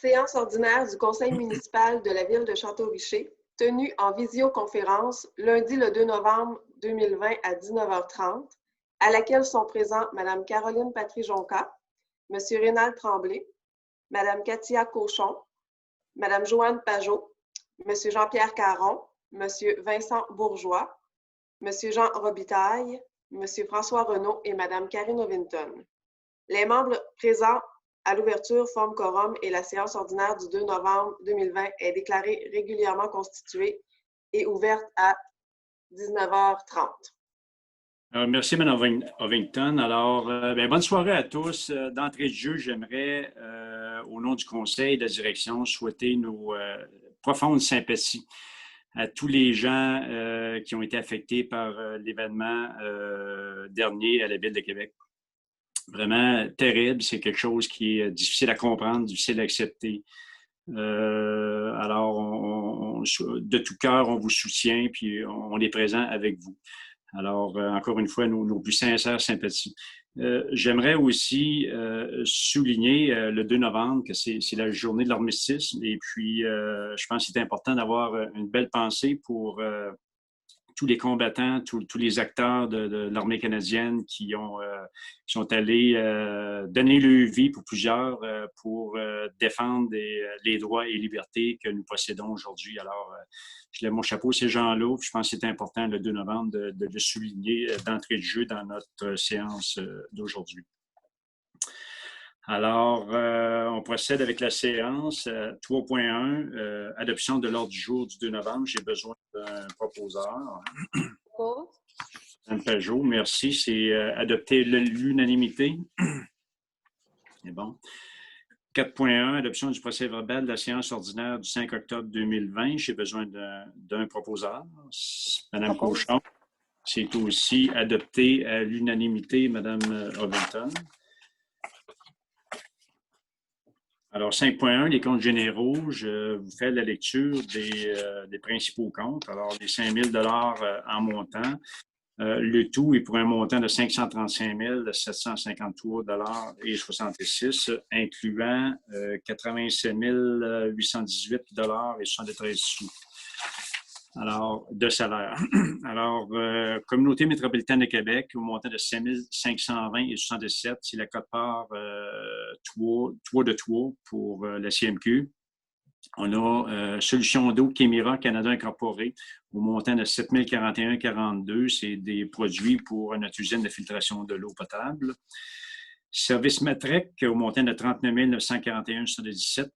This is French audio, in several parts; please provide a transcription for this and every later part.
Séance ordinaire du Conseil municipal de la ville de Château-Richer, tenue en visioconférence lundi le 2 novembre 2020 à 19h30, à laquelle sont présents Mme Caroline Patry-Jonca, M. Rénal Tremblay, Mme Katia Cochon, Mme Joanne Pajot, M. Jean-Pierre Caron, M. Vincent Bourgeois, M. Jean Robitaille, M. François Renaud et Mme Karine Ovington. Les membres présents à l'ouverture forment quorum et la séance ordinaire du 2 novembre 2020 est déclarée régulièrement constituée et ouverte à 19h30. Merci, Mme Ovington. Alors, bonne soirée à tous. D'entrée de jeu, j'aimerais, au nom du conseil et de la direction, souhaiter nos profondes sympathies à tous les gens qui ont été affectés par l'événement dernier à la Ville de Québec. Vraiment terrible, c'est quelque chose qui est difficile à comprendre, difficile à accepter. Alors, de tout cœur, on vous soutient, puis on est présent avec vous. Alors, encore une fois, nos plus sincères sympathies. J'aimerais aussi souligner le 2 novembre que c'est la journée de l'armistice. Et puis, je pense que c'est important d'avoir une belle pensée pour tous les combattants, tous les acteurs de l'armée canadienne qui sont allés donner leur vie pour plusieurs pour défendre les droits et libertés que nous possédons aujourd'hui. Alors, je lève mon chapeau à ces gens-là. Je pense que c'est important le 2 novembre de le souligner d'entrée de jeu dans notre séance d'aujourd'hui. Alors, on procède avec la séance. 3.1, adoption de l'ordre du jour du 2 novembre. J'ai besoin d'un proposeur. Mme Pajot, merci. C'est adopté l'unanimité. C'est bon. 4.1, adoption du procès-verbal de la séance ordinaire du 5 octobre 2020. J'ai besoin d'un proposeur. Mme Cochon. C'est aussi adopté à l'unanimité, Mme Ovington. Alors, 5.1, les comptes généraux, je vous fais la lecture des principaux comptes. Alors, les 5 000 en montant. Le tout est pour un montant de 535 753,66 $, incluant 87 818 et 73 sous. Alors, de salaire. Alors, Communauté métropolitaine de Québec, au montant de 5 520 et 77, c'est la quote-part 3 de 3 pour la CMQ. On a Solution d'eau Kémira Canada Incorporé au montant de 7 041,42. C'est des produits pour notre usine de filtration de l'eau potable. Service Matrec au montant de 39 941,77.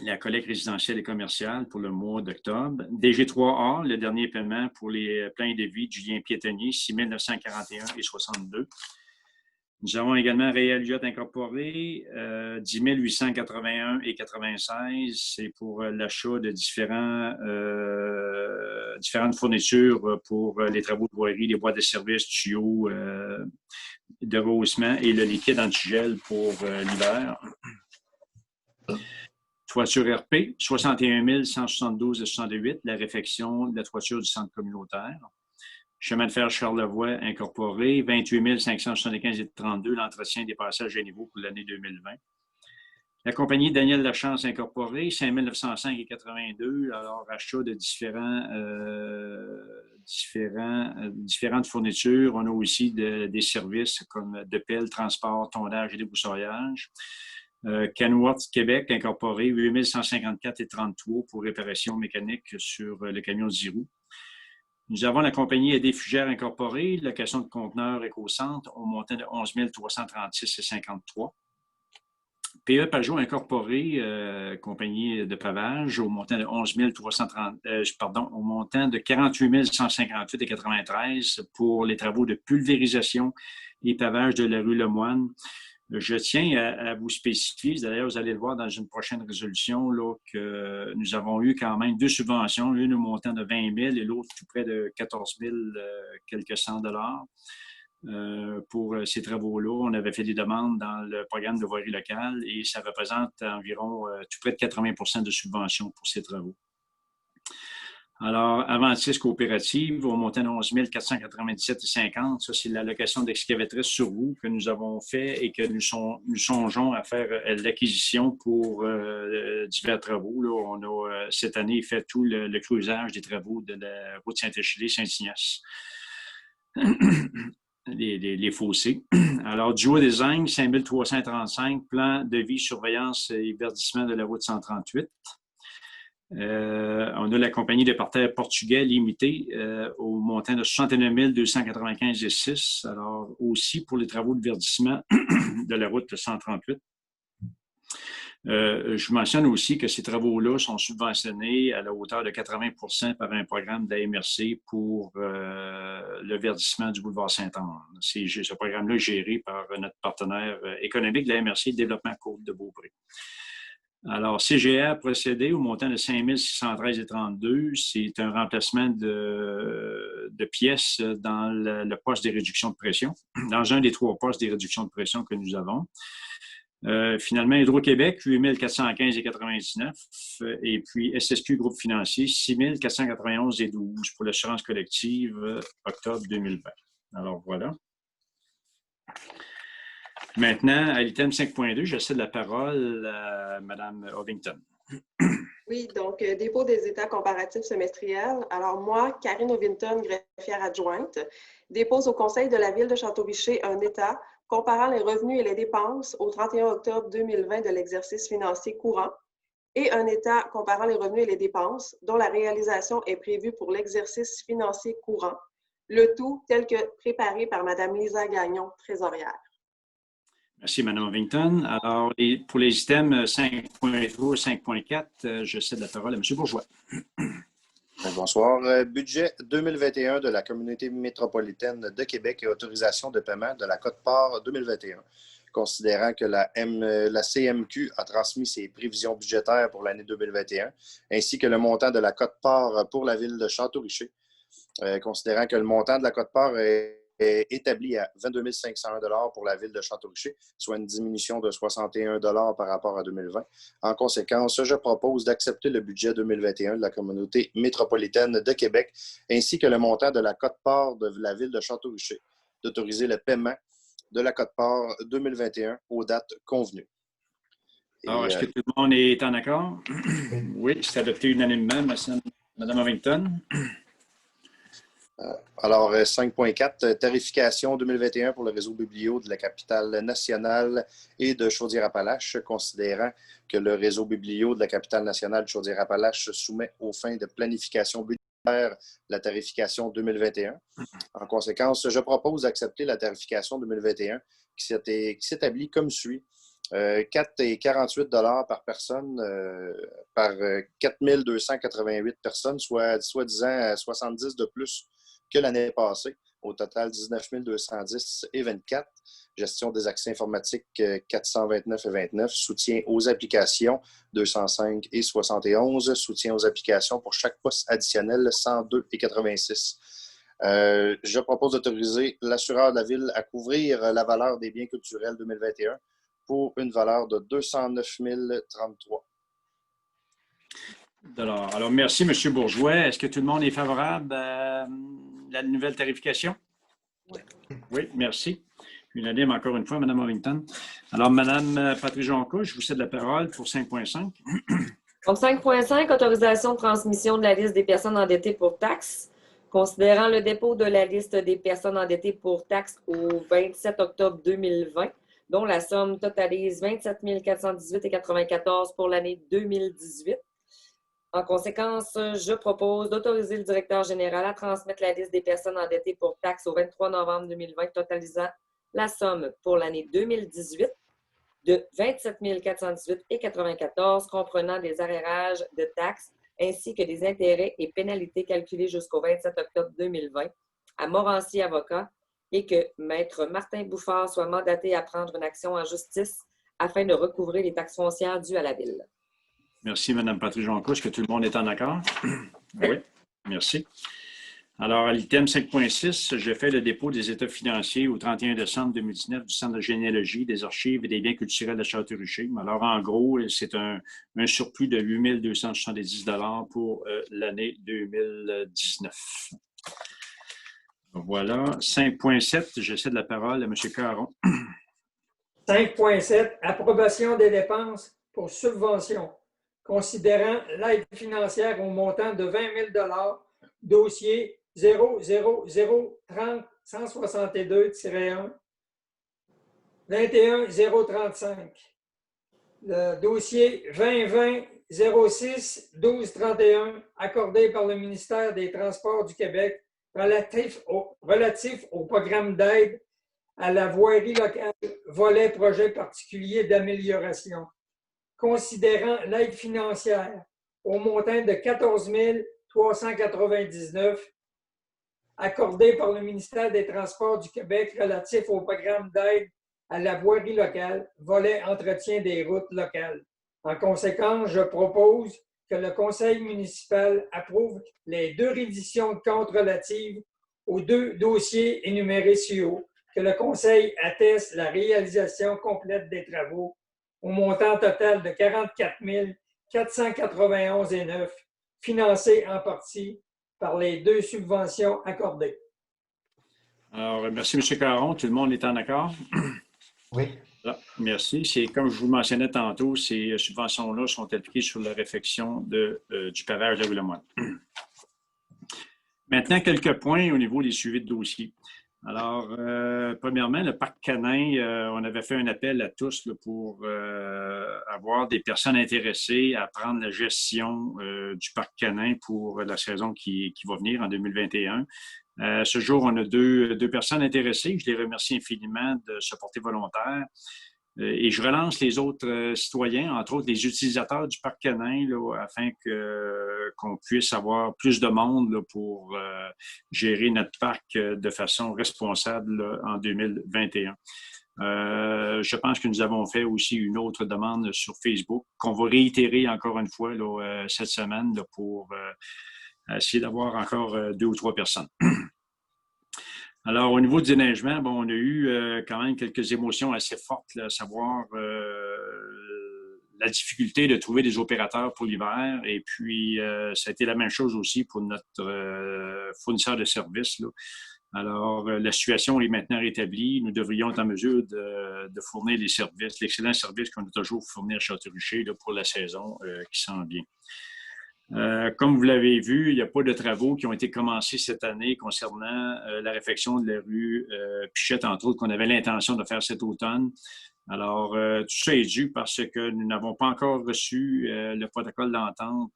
La collecte résidentielle et commerciale pour le mois d'octobre. DG3A, le dernier paiement pour les pleins de vie de Julien Piétonnier, 6 941,62. Nous avons également Réal Yacht Incorporé, 10 881,96. C'est pour l'achat de différentes fournitures pour les travaux de voirie, les boîtes de service, tuyaux, de rehaussement et le liquide antigel pour l'hiver. Toiture RP, 61 172,68, la réfection de la toiture du centre communautaire. Chemin de fer Charlevoix Incorporé, 28 575,32, l'entretien des passages à niveau pour l'année 2020. La compagnie Daniel Lachance Incorporé, 5 905,82, alors achat de différentes fournitures. On a aussi des services comme de pelle, transport, tondage et débroussaillage. Canworth Québec Incorporé, 8 154,33 pour réparation mécanique sur le camion Zirou. Nous avons la compagnie Aidé Fugère Incorporée, location de conteneurs Éco-Centre au montant de 11 336,53. PE Pajot Incorporé, compagnie de pavage, au montant de 48 158,93 pour les travaux de pulvérisation et pavage de la rue Lemoine. Je tiens à vous spécifier, d'ailleurs, vous allez le voir dans une prochaine résolution, là, que nous avons eu quand même 2 subventions, une au montant de 20 000 et l'autre tout près de 14 000 quelques cents dollars pour ces travaux-là. On avait fait des demandes dans le programme de voirie locale et ça représente environ tout près de 80 % de subventions pour ces travaux. Alors, Aventis Coopérative, au montant de 11 497,50 $. Ça, c'est l'allocation d'excavatrice sur roue que nous avons fait et que nous songeons à faire l'acquisition pour divers travaux. Là, on a cette année fait tout le creusage des travaux de la route Saint-Échillé-Saint-Ignace. Les fossés. Alors, Duo Design, 5 335, plan de vie, surveillance et verdissement de la route 138. On a la compagnie de parterres portugais limitée au montant de 69 295,6 $. Alors, aussi pour les travaux de verdissement de la route 138. Je mentionne aussi que ces travaux-là sont subventionnés à la hauteur de 80 % par un programme de la MRC pour le verdissement du boulevard Sainte-Anne. Ce programme-là est géré par notre partenaire économique de la MRC, Développement Côte de Beaupré. Alors, CGA procédé au montant de 5 613,32 $. C'est un remplacement de pièces dans le poste des réductions de pression, dans un des 3 postes des réductions de pression que nous avons. Finalement, Hydro-Québec, 8 415,99 $. Et puis, SSQ Groupe Financier, 6 491,12 $ pour l'assurance collective octobre 2020. Alors, voilà. Maintenant, à l'item 5.2, je cède la parole à Mme Ovington. Oui, donc dépôt des états comparatifs semestriels. Alors moi, Karine Ovington, greffière adjointe, dépose au Conseil de la Ville de Château-Richer un état comparant les revenus et les dépenses au 31 octobre 2020 de l'exercice financier courant et un état comparant les revenus et les dépenses dont la réalisation est prévue pour l'exercice financier courant, le tout tel que préparé par Mme Lisa Gagnon, trésorière. Merci, Mme Ovington. Alors, pour les items 5.3 et 5.4, je cède la parole à M. Bourgeois. Bonsoir. Budget 2021 de la Communauté métropolitaine de Québec et autorisation de paiement de la quote-part 2021. Considérant que la CMQ a transmis ses prévisions budgétaires pour l'année 2021, ainsi que le montant de la quote-part pour la ville de Château-Richer, considérant que le montant de la quote-part est établi à 22 501 $ pour la ville de Château-Richer, soit une diminution de 61 $ par rapport à 2020. En conséquence, je propose d'accepter le budget 2021 de la Communauté métropolitaine de Québec, ainsi que le montant de la quote-part de la ville de Château-Richer, d'autoriser le paiement de la quote-part 2021 aux dates convenues. Alors, est-ce que tout le monde est en accord? Oui, c'est adopté unanimement, Mme Ovington. Alors, 5.4, tarification 2021 pour le réseau biblio de la capitale nationale et de Chaudière-Appalaches, considérant que le réseau biblio de la capitale nationale de Chaudière-Appalaches soumet aux fins de planification budgétaire la tarification 2021. En conséquence, je propose d'accepter la tarification 2021 qui s'établit comme suit. 4,48 $ par personne par 4 288 personnes, soit disant 70 de plus que l'année passée. Au total, 19 210,24 $. Gestion des accès informatiques, 429,29 $. Soutien aux applications, 205 et 71. Soutien aux applications pour chaque poste additionnel, 102,86 $. Je propose d'autoriser l'assureur de la ville à couvrir la valeur des biens culturels 2021 pour une valeur de 209 033 $. Alors, merci, M. Bourgeois. Est-ce que tout le monde est favorable à la nouvelle tarification? Oui. Oui, merci. Unanime encore une fois, Mme Ovington. Alors, Mme Patry-Jonca, je vous cède la parole pour 5.5. Donc, 5.5, autorisation de transmission de la liste des personnes endettées pour taxes. Considérant le dépôt de la liste des personnes endettées pour taxes au 27 octobre 2020, dont la somme totalise 27 418,94 $ pour l'année 2018. En conséquence, je propose d'autoriser le directeur général à transmettre la liste des personnes endettées pour taxes au 23 novembre 2020, totalisant la somme pour l'année 2018 de 27 418,94 $, comprenant des arrérages de taxes ainsi que des intérêts et pénalités calculés jusqu'au 27 octobre 2020 à Morancy Avocat et que Maître Martin Bouffard soit mandaté à prendre une action en justice afin de recouvrer les taxes foncières dues à la Ville. Merci, Mme Patry-Jonca. Est-ce que tout le monde est en accord? Oui, merci. Alors, à l'item 5.6, je fais le dépôt des états financiers au 31 décembre 2019 du Centre de généalogie, des archives et des biens culturels de Château-Richer. Alors, en gros, c'est un surplus de 8 270 $ pour l'année 2019. Voilà. 5.7, je cède la parole à M. Caron. 5.7, approbation des dépenses pour subventions. Considérant l'aide financière au montant de 20 000 $, dossier 00030-162-1 21 035. Le dossier 2020-06-1231, accordé par le ministère des Transports du Québec relatif au programme d'aide à la voirie locale, volet projet particulier d'amélioration. Considérant l'aide financière au montant de 14 399 accordé par le ministère des Transports du Québec relatif au programme d'aide à la voirie locale, volet entretien des routes locales. En conséquence, je propose que le Conseil municipal approuve les 2 redditions de comptes relatives aux 2 dossiers énumérés ci-haut, que le Conseil atteste la réalisation complète des travaux au montant total de 44 491,9 $, financés en partie par les 2 subventions accordées. Alors, merci, M. Caron. Tout le monde est en accord? Oui. Là, merci. C'est comme je vous mentionnais tantôt, ces subventions-là sont appliquées sur la réfection du pavage de Willem-Moine. Maintenant, quelques points au niveau des suivis de dossiers. Alors, premièrement, le parc canin, on avait fait un appel à tous là, pour avoir des personnes intéressées à prendre la gestion du parc canin pour la saison qui va venir en 2021. Ce jour, on a deux personnes intéressées. Je les remercie infiniment de se porter volontaires. Et je relance les autres citoyens, entre autres les utilisateurs du parc canin, là, afin qu'on puisse avoir plus de monde là, pour gérer notre parc de façon responsable là, en 2021. Je pense que nous avons fait aussi une autre demande sur Facebook qu'on va réitérer encore une fois là, cette semaine là, pour essayer d'avoir encore 2 ou 3 personnes. Alors, au niveau du déneigement, bon, on a eu quand même quelques émotions assez fortes, là, à savoir la difficulté de trouver des opérateurs pour l'hiver. Et puis, ça a été la même chose aussi pour notre fournisseur de services, là. Alors, la situation est maintenant rétablie. Nous devrions être en mesure de fournir les services, l'excellent service qu'on a toujours fourni à Château-Richer là, pour la saison qui s'en vient. Comme vous l'avez vu, il n'y a pas de travaux qui ont été commencés cette année concernant la réfection de la rue Pichette, entre autres, qu'on avait l'intention de faire cet automne. Alors, tout ça est dû parce que nous n'avons pas encore reçu le protocole d'entente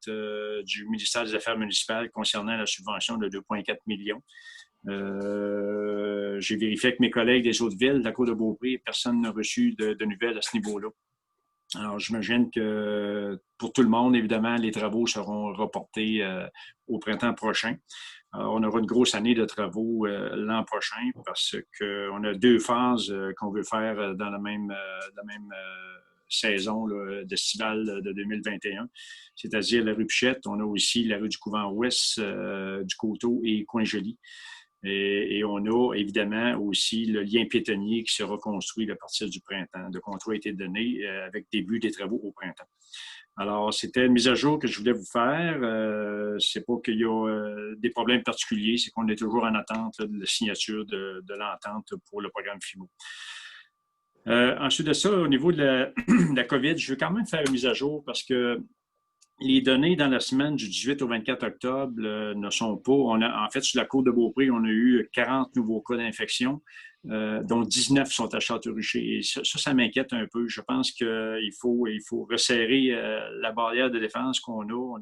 du ministère des Affaires municipales concernant la subvention de 2,4 millions. J'ai vérifié avec mes collègues des autres villes, de la Côte-de-Beaupré, personne n'a reçu de nouvelles à ce niveau-là. Alors, j'imagine que pour tout le monde, évidemment, les travaux seront reportés au printemps prochain. Alors, on aura une grosse année de travaux l'an prochain parce qu'on a 2 phases qu'on veut faire dans la même saison estivale de 2021, c'est-à-dire la rue Pichette. On a aussi la rue du Couvent-Ouest, du Coteau et Coin-Joli. Et on a évidemment aussi le lien piétonnier qui sera construit à partir du printemps. Le contrat a été donné avec début des travaux au printemps. Alors, c'était une mise à jour que je voulais vous faire. C'est pas qu'il y a des problèmes particuliers, c'est qu'on est toujours en attente là, de la signature de l'entente pour le programme FIMO. Ensuite de ça, au niveau de la COVID, je veux quand même faire une mise à jour parce que les données dans la semaine du 18 au 24 octobre ne sont pas... en fait, sur la Côte-de-Beaupré, on a eu 40 nouveaux cas d'infection, dont 19 sont à Château-Richer. Et ça m'inquiète un peu. Je pense qu'il faut resserrer la barrière de défense qu'on a.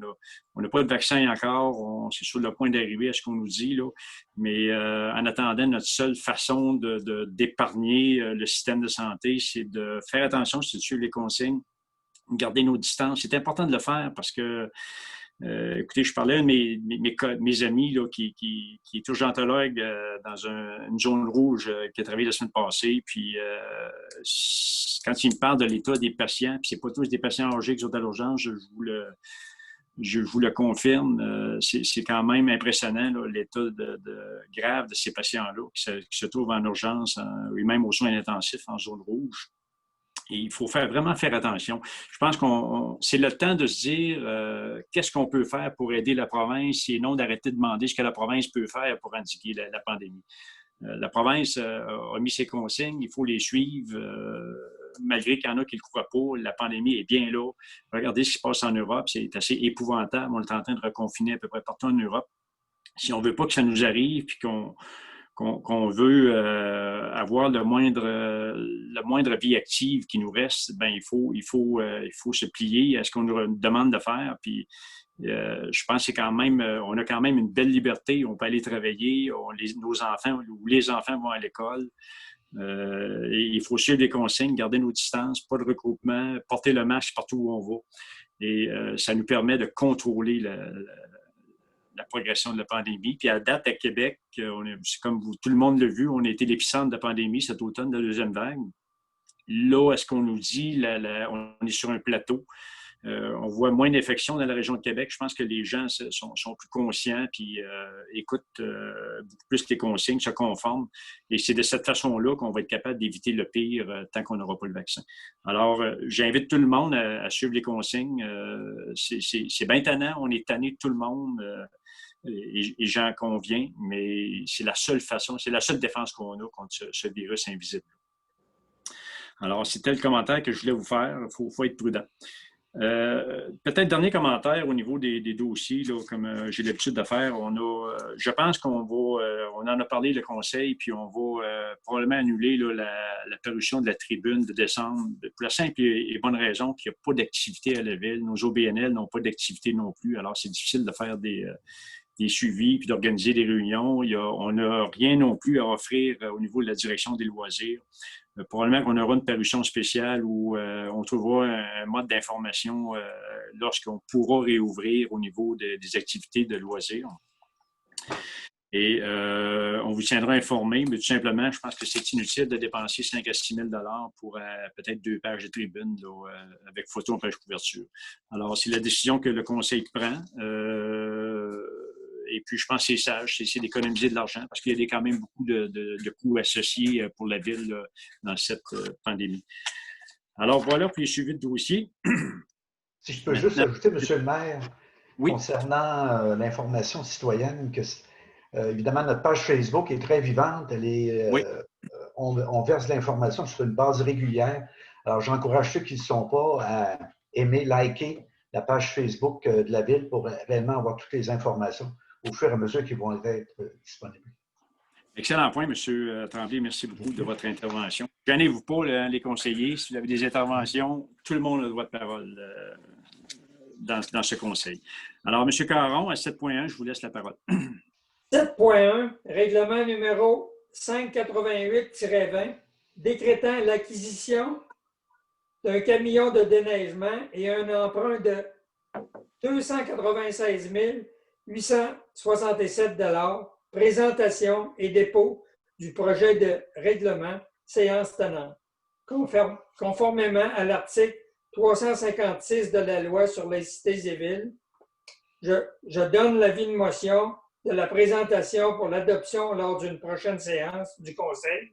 On n'a pas de vaccin encore. C'est sur le point d'arriver à ce qu'on nous dit, là. Mais en attendant, notre seule façon d'épargner le système de santé, c'est de faire attention, c'est de suivre les consignes, garder nos distances. C'est important de le faire parce que, écoutez, je parlais à mes amis là, qui est urgentologue dans une zone rouge qui a travaillé la semaine passée. Puis, quand il me parle de l'état des patients, puis c'est pas tous des patients âgés qui sont à l'urgence, je vous je vous le confirme, c'est quand même impressionnant l'état grave de ces patients-là qui se trouvent en urgence et même aux soins intensifs en zone rouge. Et il faut vraiment faire attention. Je pense que c'est le temps de se dire qu'est-ce qu'on peut faire pour aider la province et non d'arrêter de demander ce que la province peut faire pour endiguer la pandémie. La province a mis ses consignes, il faut les suivre, malgré qu'il y en a qui ne le croient pas. La pandémie est bien là. Regardez ce qui se passe en Europe, c'est assez épouvantable. On est en train de reconfiner à peu près partout en Europe. Si on ne veut pas que ça nous arrive, puis qu'on veut avoir le moindre vie active qui nous reste, ben il faut se plier à ce qu'on nous demande de faire. Puis je pense que c'est quand même, on a quand même une belle liberté. On peut aller travailler, nos enfants ou les enfants vont à l'école. Et il faut suivre les consignes, garder nos distances, pas de regroupement, porter le masque partout où on va. Et ça nous permet de contrôler la progression de la pandémie. Puis à date, à Québec, comme tout le monde l'a vu, on a été l'épicentre de la pandémie cet automne, de la deuxième vague. Là, à ce qu'on nous dit, on est sur un plateau. On voit moins d'infections dans la région de Québec. Je pense que les gens sont plus conscients puis écoutent beaucoup plus les consignes, se conforment. Et c'est de cette façon-là qu'on va être capable d'éviter le pire tant qu'on n'aura pas le vaccin. Alors, j'invite tout le monde à suivre les consignes. C'est bien tannant. On est tanné de tout le monde. Et j'en conviens, mais c'est la seule façon, c'est la seule défense qu'on a contre ce virus invisible. Alors, c'était le commentaire que je voulais vous faire. Il faut être prudent. Peut-être dernier commentaire au niveau des dossiers, là, comme j'ai l'habitude de faire. Je pense qu'on va, on en a parlé le conseil, puis on va probablement annuler là, la parution de la tribune de décembre, pour la simple et bonne raison qu'il n'y a pas d'activité à la ville. Nos OBNL n'ont pas d'activité non plus, alors c'est difficile de faire des suivis puis d'organiser des réunions. On n'a rien non plus à offrir au niveau de la direction des loisirs. Probablement qu'on aura une parution spéciale où on trouvera un mode d'information lorsqu'on pourra réouvrir au niveau des activités de loisirs. Et on vous tiendra informé, mais tout simplement, je pense que c'est inutile de dépenser 5 à 6 000 $ pour peut-être 2 pages de tribune là, avec photo en page couverture. Alors, c'est la décision que le conseil prend. Et puis, je pense que c'est sage, c'est d'économiser de l'argent parce qu'il y a quand même beaucoup de coûts associés pour la ville là, dans cette pandémie. Alors, voilà pour les suivis de dossier. Si je peux juste ajouter, M. le maire, oui, concernant l'information citoyenne, que évidemment, notre page Facebook est très vivante. Elle est, oui. On verse l'information sur une base régulière. Alors, j'encourage ceux qui ne le sont pas à aimer, liker la page Facebook de la Ville pour réellement avoir toutes les informations au fur et à mesure qu'ils vont être disponibles. Excellent point, M. Tremblay. Merci beaucoup de votre intervention. Gênez-vous pas, les conseillers. Si vous avez des interventions, tout le monde a le droit de parole dans ce conseil. Alors, M. Caron, à 7.1, je vous laisse la parole. 7.1, règlement numéro 588-20, décrétant l'acquisition d'un camion de déneigement et un emprunt de 296 867 $, présentation et dépôt du projet de règlement, séance tenante. Conformément à l'article 356 de la loi sur les cités et villes, je donne l'avis de motion de la présentation pour l'adoption lors d'une prochaine séance du Conseil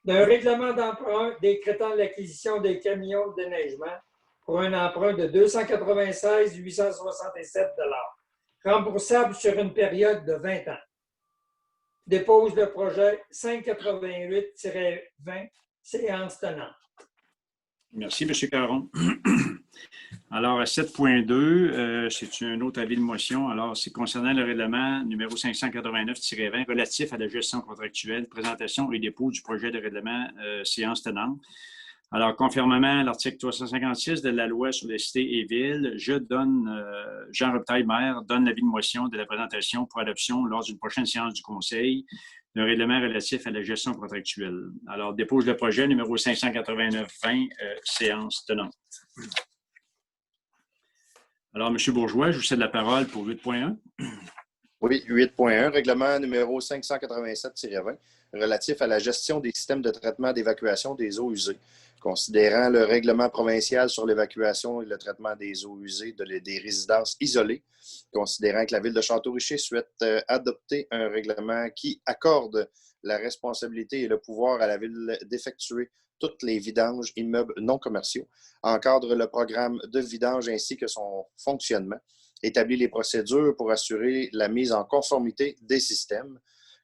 d'un règlement d'emprunt décrétant l'acquisition des camions de déneigement pour un emprunt de 296 867 $, remboursable sur une période de 20 ans. Dépose le projet 588-20, séance tenante. Merci, M. Caron. Alors, à 7.2, c'est un autre avis de motion. Alors, c'est concernant le règlement numéro 589-20 relatif à la gestion contractuelle, présentation et dépôt du projet de règlement séance tenante. Alors, conformément à l'article 356 de la loi sur les cités et villes, Jean Robitaille, maire, donne l'avis de motion de la présentation pour adoption lors d'une prochaine séance du Conseil d'un règlement relatif à la gestion contractuelle. Alors, dépose le projet numéro 589-20, séance tenante. Alors, M. Bourgeois, je vous cède la parole pour 8.1. Oui, 8.1, règlement numéro 587-20 relatif à la gestion des systèmes de traitement d'évacuation des eaux usées. Considérant le règlement provincial sur l'évacuation et le traitement des eaux usées des résidences isolées, considérant que la Ville de Château-Richer souhaite adopter un règlement qui accorde la responsabilité et le pouvoir à la Ville d'effectuer toutes les vidanges immeubles non commerciaux, encadre le programme de vidange ainsi que son fonctionnement, établit les procédures pour assurer la mise en conformité des systèmes,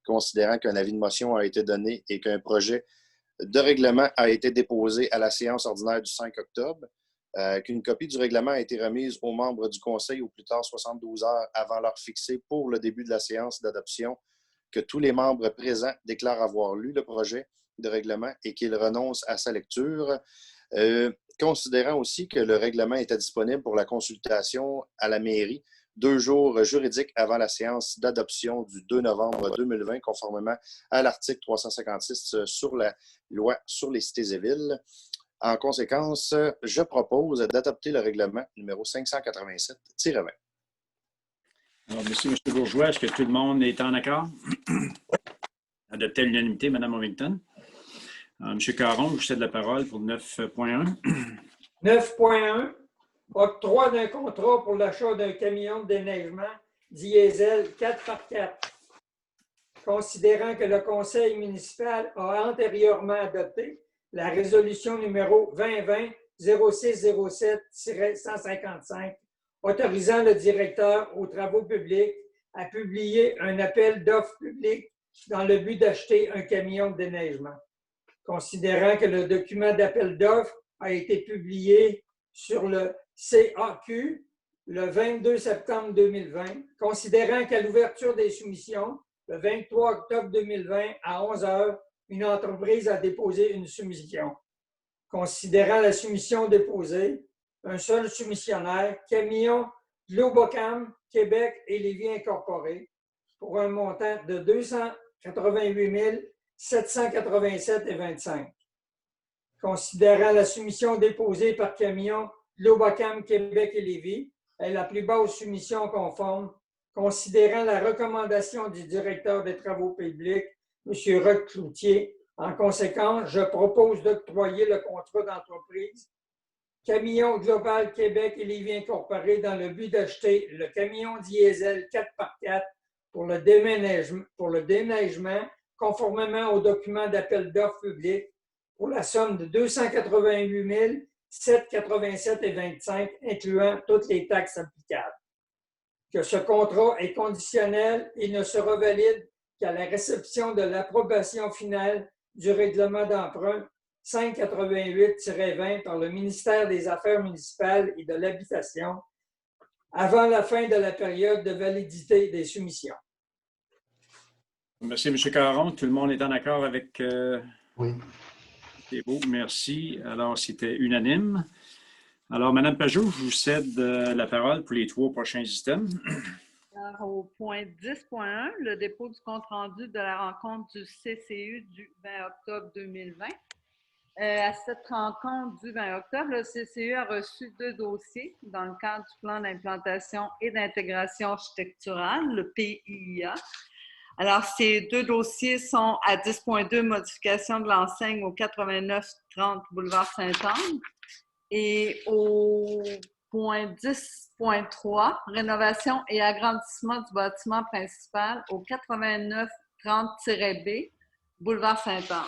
considérant qu'un avis de motion a été donné et qu'un projet de règlement a été déposé à la séance ordinaire du 5 octobre, qu'une copie du règlement a été remise aux membres du Conseil au plus tard 72 heures avant l'heure fixée pour le début de la séance d'adoption, que tous les membres présents déclarent avoir lu le projet de règlement et qu'ils renoncent à sa lecture. Considérant aussi que le règlement était disponible pour la consultation à la mairie 2 jours juridiques avant la séance d'adoption du 2 novembre 2020, conformément à l'article 356 sur la loi sur les cités et villes. En conséquence, je propose d'adopter le règlement numéro 587-20. Alors, M. Bourgeois, est-ce que tout le monde est en accord? Adopter à l'unanimité, Mme Ovington. M. Caron, je vous cède la parole pour 9.1. 9.1. Octroi d'un contrat pour l'achat d'un camion de déneigement diesel 4x4. Considérant que le Conseil municipal a antérieurement adopté la résolution numéro 2020-0607-155 autorisant le directeur aux travaux publics à publier un appel d'offres publiques dans le but d'acheter un camion de déneigement. Considérant que le document d'appel d'offres a été publié sur le CAQ le 22 septembre 2020, considérant qu'à l'ouverture des soumissions, le 23 octobre 2020 à 11 heures, une entreprise a déposé une soumission. Considérant la soumission déposée, un seul soumissionnaire, Camion Globocam, Québec et Lévis Incorporé, pour un montant de 288 787,25. Considérant la soumission déposée par Camion Globocam, Québec et Lévis est la plus basse soumission conforme, considérant la recommandation du directeur des travaux publics, M. Roch Cloutier. En conséquence, je propose d'octroyer le contrat d'entreprise Camion Global Québec et Lévis Incorporé dans le but d'acheter le camion diesel 4x4 pour le déneigement conformément au document d'appel d'offres public pour la somme de 288 787,25, incluant toutes les taxes applicables. Que ce contrat est conditionnel et ne sera valide qu'à la réception de l'approbation finale du règlement d'emprunt 588-20 par le ministère des Affaires municipales et de l'Habitation avant la fin de la période de validité des soumissions. Merci, M. Caron. Tout le monde est en accord avec... Oui. C'est beau, merci. Alors, c'était unanime. Alors, Mme Pajot, je vous cède la parole pour les 3 prochains items. Alors, au point 10.1, le dépôt du compte-rendu de la rencontre du CCU du 20 octobre 2020. À cette rencontre du 20 octobre, le CCU a reçu 2 dossiers dans le cadre du plan d'implantation et d'intégration architecturale, le PIA. Alors, ces 2 dossiers sont à 10.2, modification de l'enseigne au 89-30 boulevard Sainte-Anne, et au point 10.3, rénovation et agrandissement du bâtiment principal au 89-30-B boulevard Sainte-Anne.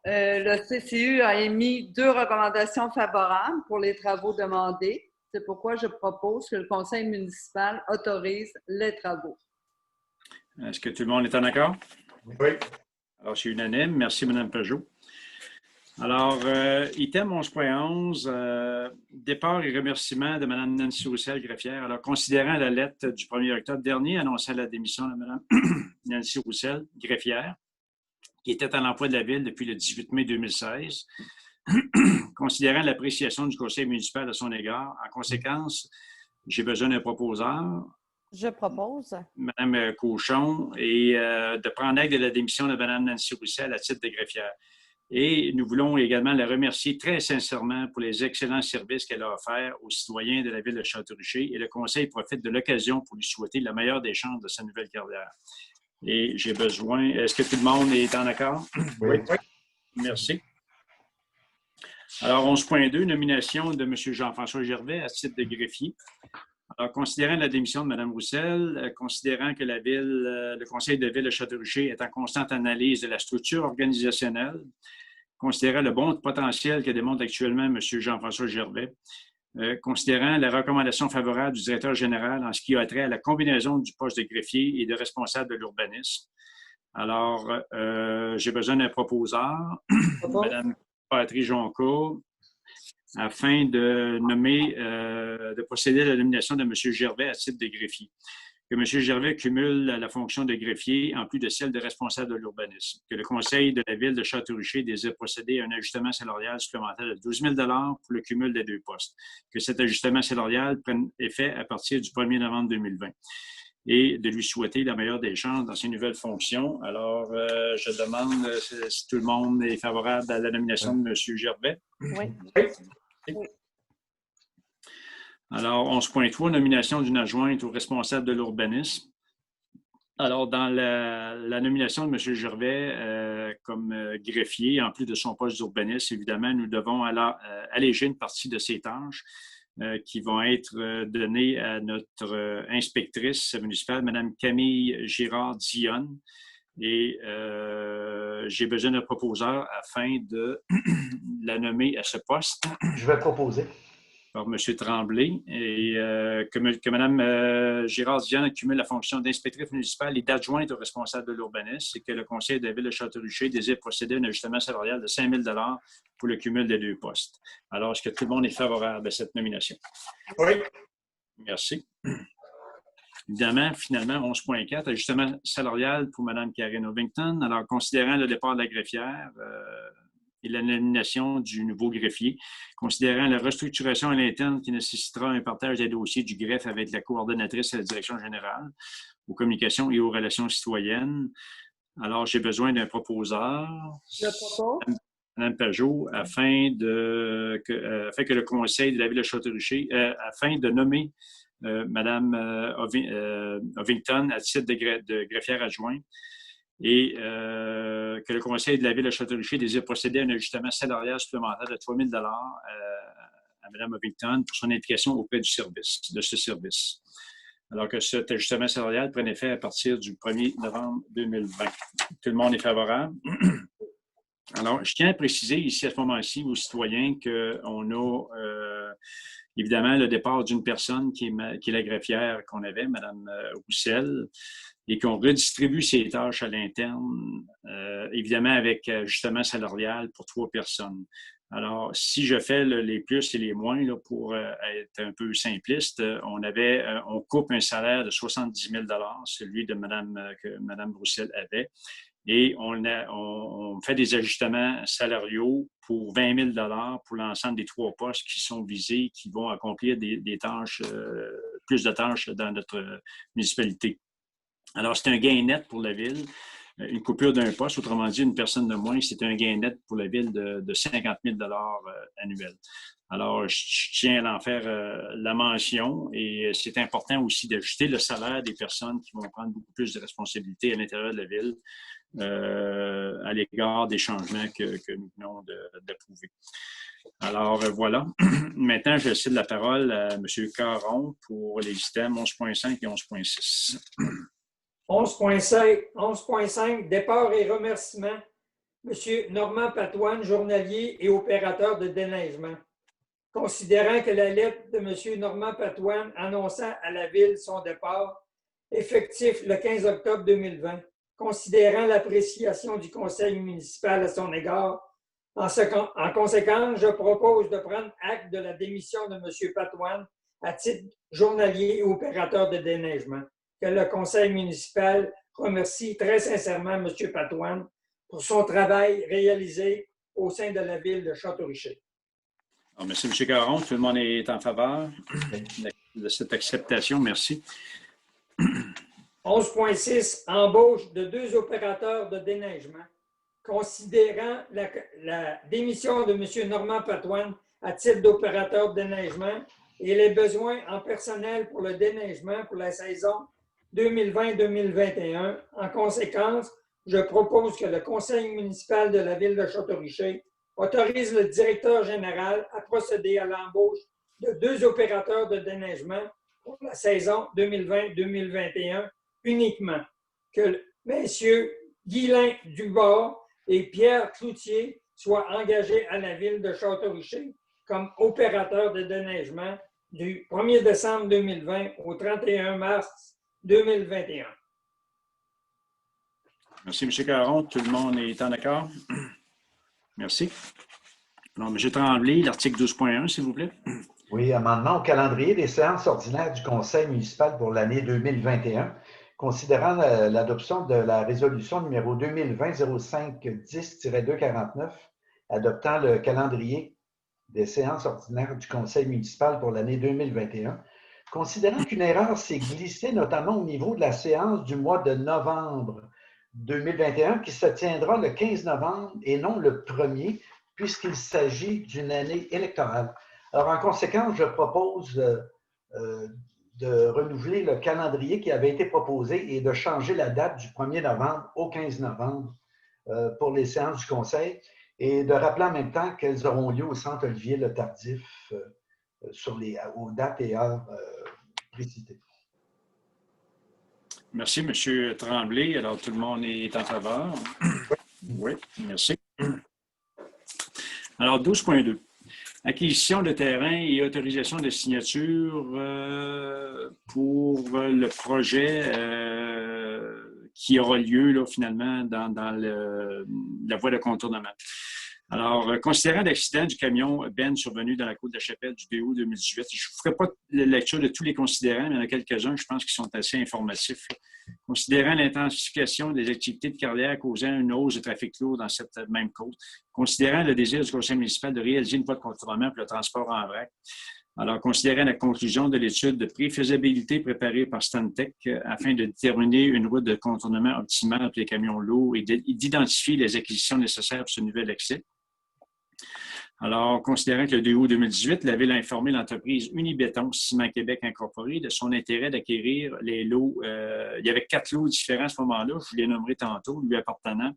Le CCU a émis 2 recommandations favorables pour les travaux demandés. C'est pourquoi je propose que le conseil municipal autorise les travaux. Est-ce que tout le monde est en accord? Oui. Alors, c'est unanime. Merci, Mme Pajot. Alors, item 11.11, départ et remerciement de Mme Nancy Roussel, greffière. Alors, considérant la lettre du 1er octobre dernier annonçant la démission de Mme Nancy Roussel, greffière, qui était à l'emploi de la Ville depuis le 18 mai 2016, considérant l'appréciation du conseil municipal à son égard, en conséquence, j'ai besoin d'un proposeur. Je propose. Mme Cochon, et de prendre acte de la démission de Mme Nancy Roussel à titre de greffière. Et nous voulons également la remercier très sincèrement pour les excellents services qu'elle a offerts aux citoyens de la ville de Château-Richer. Et le Conseil profite de l'occasion pour lui souhaiter la meilleure des chances de sa nouvelle carrière. Et j'ai besoin... Est-ce que tout le monde est en accord? Oui. Merci. Alors, 11.2, nomination de M. Jean-François Gervais à titre de greffier. Alors, considérant la démission de Mme Roussel, considérant que le Conseil de ville de Château-Richer est en constante analyse de la structure organisationnelle, considérant le bon potentiel que démontre actuellement M. Jean-François Gervais, considérant la recommandation favorable du directeur général en ce qui a trait à la combinaison du poste de greffier et de responsable de l'urbanisme. Alors, j'ai besoin d'un proposeur, Mme Patrick Jonca, afin de de procéder à la nomination de M. Gervais à titre de greffier. Que M. Gervais cumule la fonction de greffier en plus de celle de responsable de l'urbanisme. Que le Conseil de la ville de Château-Richer désire procéder à un ajustement salarial supplémentaire de 12 000 $ pour le cumul des 2 postes. Que cet ajustement salarial prenne effet à partir du 1er novembre 2020. Et de lui souhaiter la meilleure des chances dans ses nouvelles fonctions. Alors, je demande si tout le monde est favorable à la nomination de M. Gervais. Oui. Oui. Alors, 11.3, nomination d'une adjointe au responsable de l'urbanisme. Alors, dans la nomination de M. Gervais comme greffier, en plus de son poste d'urbaniste, évidemment, nous devons alléger une partie de ses tâches qui vont être données à notre inspectrice municipale, Mme Camille Girard-Dionne. Et j'ai besoin d'un proposeur afin de la nommer à ce poste. Je vais proposer. Par M. Tremblay, et que Mme Girard-Dionne cumule la fonction d'inspectrice municipale et d'adjointe au responsable de l'urbanisme, et que le Conseil de la ville de Château-Richer désire procéder à un ajustement salarial de 5 000 $ pour le cumul des 2 postes. Alors, est-ce que tout le monde est favorable à cette nomination? Oui. Merci. Évidemment, finalement, 11.4, ajustement salarial pour Mme Karen Ovington. Alors, considérant le départ de la greffière, et la nomination du nouveau greffier, considérant la restructuration à l'interne qui nécessitera un partage des dossiers du greffe avec la coordonnatrice à la direction générale aux communications et aux relations citoyennes. Alors, j'ai besoin d'un proposeur, Mme Pajot, afin que le Conseil de la ville de Château-Richer, afin de nommer Mme Ovington à titre de greffière adjointe, et que le Conseil de la ville de Château-Richer désire procéder à un ajustement salarial supplémentaire de 3 000 $ à Mme Ovington pour son implication auprès de ce service. Alors que cet ajustement salarial prenne effet à partir du 1er novembre 2020. Tout le monde est favorable? Alors, je tiens à préciser ici, à ce moment-ci, aux citoyens qu'on a évidemment le départ d'une personne qui est la greffière qu'on avait, Mme Roussel, et qu'on redistribue ses tâches à l'interne, évidemment avec ajustement salarial pour 3 personnes. Alors, si je fais les plus et les moins, là, pour être un peu simpliste, on coupe un salaire de 70 000 $, celui que Mme Roussel avait, et on fait des ajustements salariaux pour 20 000 $ pour l'ensemble des 3 postes qui sont visés, qui vont accomplir des tâches, plus de tâches dans notre municipalité. Alors, c'est un gain net pour la ville. Une coupure d'un poste, autrement dit, une personne de moins, c'est un gain net pour la ville de 50 000 $ annuels. Alors, je tiens à en faire la mention, et c'est important aussi d'ajuster le salaire des personnes qui vont prendre beaucoup plus de responsabilités à l'intérieur de la ville à l'égard des changements que nous venons d'approuver. Alors, voilà. Maintenant, je cède la parole à M. Caron pour les items 11.5 et 11.6. 11.5, départ et remerciements. M. Normand Patoine, journalier et opérateur de déneigement. Considérant que la lettre de M. Normand Patoine annonçant à la Ville son départ, effectif le 15 octobre 2020, considérant l'appréciation du Conseil municipal à son égard, en conséquence, je propose de prendre acte de la démission de M. Patoine à titre journalier et opérateur de déneigement. Que le Conseil municipal remercie très sincèrement M. Patoine pour son travail réalisé au sein de la Ville de Château-Richer. Merci, M. Caron. Tout le monde est en faveur de cette acceptation. Merci. 11.6, embauche de 2 opérateurs de déneigement. considérant la démission de M. Normand Patoine à titre d'opérateur de déneigement et les besoins en personnel pour le déneigement pour la saison 2020-2021. En conséquence, je propose que le conseil municipal de la ville de Château-Richer autorise le directeur général à procéder à l'embauche de 2 opérateurs de déneigement pour la saison 2020-2021 uniquement. Que messieurs Guylain Dubord et Pierre Cloutier soient engagés à la ville de Château-Richer comme opérateurs de déneigement du 1er décembre 2020 au 31 mars 2021. Merci, M. Caron. Tout le monde est en accord? Merci. Alors, M. Tremblay, l'article 12.1, s'il vous plaît. Oui, amendement au calendrier des séances ordinaires du Conseil municipal pour l'année 2021, considérant l'adoption de la résolution numéro 2020-05-10-249, adoptant le calendrier des séances ordinaires du Conseil municipal pour l'année 2021, considérant qu'une erreur s'est glissée notamment au niveau de la séance du mois de novembre 2021 qui se tiendra le 15 novembre et non le 1er, puisqu'il s'agit d'une année électorale. Alors, en conséquence, je propose de renouveler le calendrier qui avait été proposé et de changer la date du 1er novembre au 15 novembre pour les séances du Conseil et de rappeler en même temps qu'elles auront lieu au Centre Olivier Le Tardif aux dates et heures précitées. Merci, M. Tremblay. Alors, tout le monde est en faveur? Oui, merci. Alors, 12.2. Acquisition de terrain et autorisation de signature pour le projet qui aura lieu là, finalement dans la voie de contournement. Alors, considérant l'accident du camion Ben survenu dans la côte de la Chapelle du 2 août 2018, je ne ferai pas la lecture de tous les considérants, mais il y en a quelques-uns, je pense, qui sont assez informatifs. Considérant l'intensification des activités de carrière causant une hausse de trafic lourd dans cette même côte, considérant le désir du conseil municipal de réaliser une voie de contournement pour le transport en vrac, alors, considérant la conclusion de l'étude de préfaisabilité préparée par Stantec afin de déterminer une route de contournement optimale pour les camions lourds et d'identifier les acquisitions nécessaires pour ce nouvel accès. Alors, considérant que le 2 août 2018, la Ville a informé l'entreprise Unibéton Ciment Québec Incorporé de son intérêt d'acquérir les lots. Il y avait 4 lots différents à ce moment-là, je vous les nommerai tantôt, lui appartenant.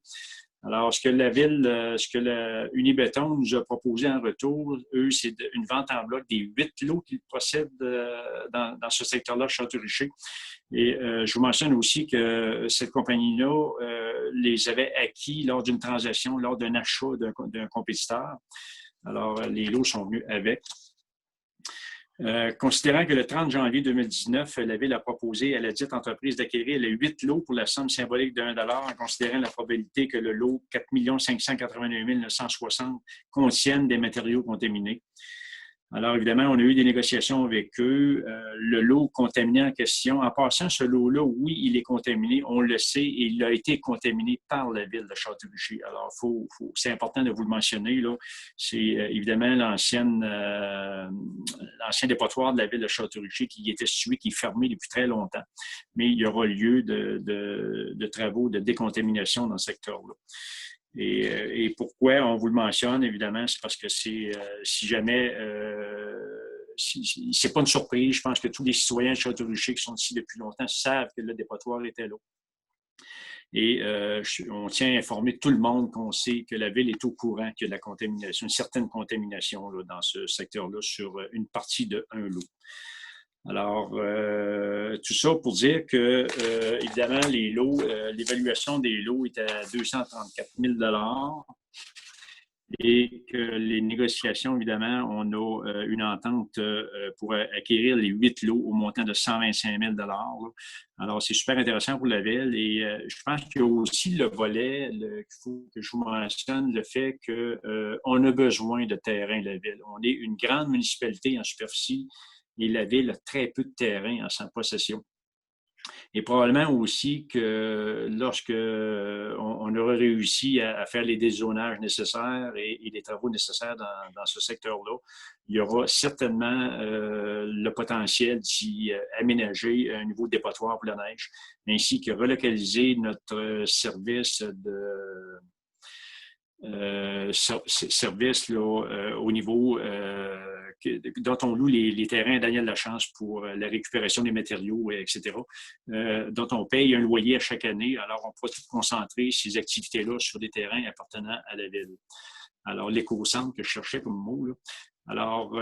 Alors, ce que la Ville, ce que Unibéton nous a proposé en retour, eux, c'est une vente en bloc des 8 lots qu'ils possèdent dans ce secteur-là, Château-Richer. Et je vous mentionne aussi que cette compagnie-là les avait acquis lors d'une transaction, lors d'un achat d'un compétiteur. Alors, les lots sont venus avec. Considérant que le 30 janvier 2019, la Ville a proposé à la dite entreprise d'acquérir les 8 lots pour la somme symbolique de 1 $ en considérant la probabilité que le lot 4 581 960 contienne des matériaux contaminés. Alors, évidemment, on a eu des négociations avec eux. Le lot contaminé en question, en passant, ce lot-là, oui, il est contaminé, on le sait, et il a été contaminé par la Ville de Château-Richer. Alors, c'est important de vous le mentionner, là. C'est évidemment l'ancien dépotoir de la Ville de Château-Richer qui était situé, qui est fermé depuis très longtemps. Mais il y aura lieu de travaux de décontamination dans ce secteur-là. Et pourquoi on vous le mentionne, évidemment, c'est parce que si jamais, c'est pas une surprise, je pense que tous les citoyens de Château-Richer qui sont ici depuis longtemps savent que le dépotoir était là. Et on tient à informer tout le monde qu'on sait que la Ville est au courant qu'il y a de la contamination, une certaine contamination là, dans ce secteur-là sur une partie de un lot. Alors, tout ça pour dire que, évidemment, les lots, l'évaluation des lots est à 234 000 $ et que les négociations, évidemment, on a une entente pour acquérir les 8 lots au montant de 125 000 $. Alors, c'est super intéressant pour la Ville et je pense qu'il y a aussi le volet qu'il faut que je vous mentionne, le fait qu'on a besoin de terrain, la Ville. On est une grande municipalité en superficie. Et la Ville a très peu de terrain en sa possession. Et probablement aussi que lorsque on aura réussi à faire les dézonages nécessaires et les travaux nécessaires dans ce secteur-là, il y aura certainement le potentiel d'y aménager un nouveau dépotoir pour la neige, ainsi que relocaliser notre service services là, au niveau dont on loue les terrains à Daniel Lachance pour la récupération des matériaux, etc., dont on paye un loyer à chaque année. Alors, on pourrait concentrer ces activités-là sur des terrains appartenant à la ville. Alors, l'éco-centre que je cherchais comme mot, là. Alors,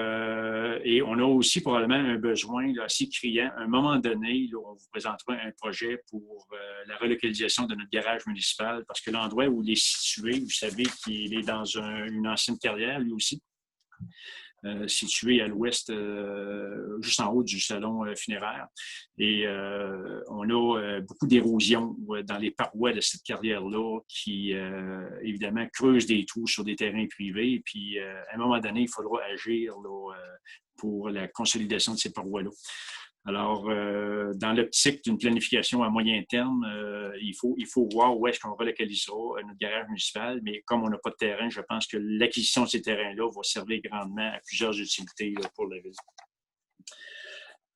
et on a aussi probablement un besoin là, assez criant. À un moment donné, là, on vous présentera un projet pour la relocalisation de notre garage municipal parce que l'endroit où il est situé, vous savez qu'il est dans une ancienne carrière, lui aussi, situé à l'ouest, juste en haut du salon funéraire. Et on a beaucoup d'érosion dans les parois de cette carrière-là qui, évidemment, creuse des trous sur des terrains privés. Et puis, à un moment donné, il faudra agir là, pour la consolidation de ces parois-là. Alors, dans l'optique d'une planification à moyen terme, il faut voir où est-ce qu'on relocalisera notre garage municipal, mais comme on n'a pas de terrain, je pense que l'acquisition de ces terrains-là va servir grandement à plusieurs utilités là, pour la ville.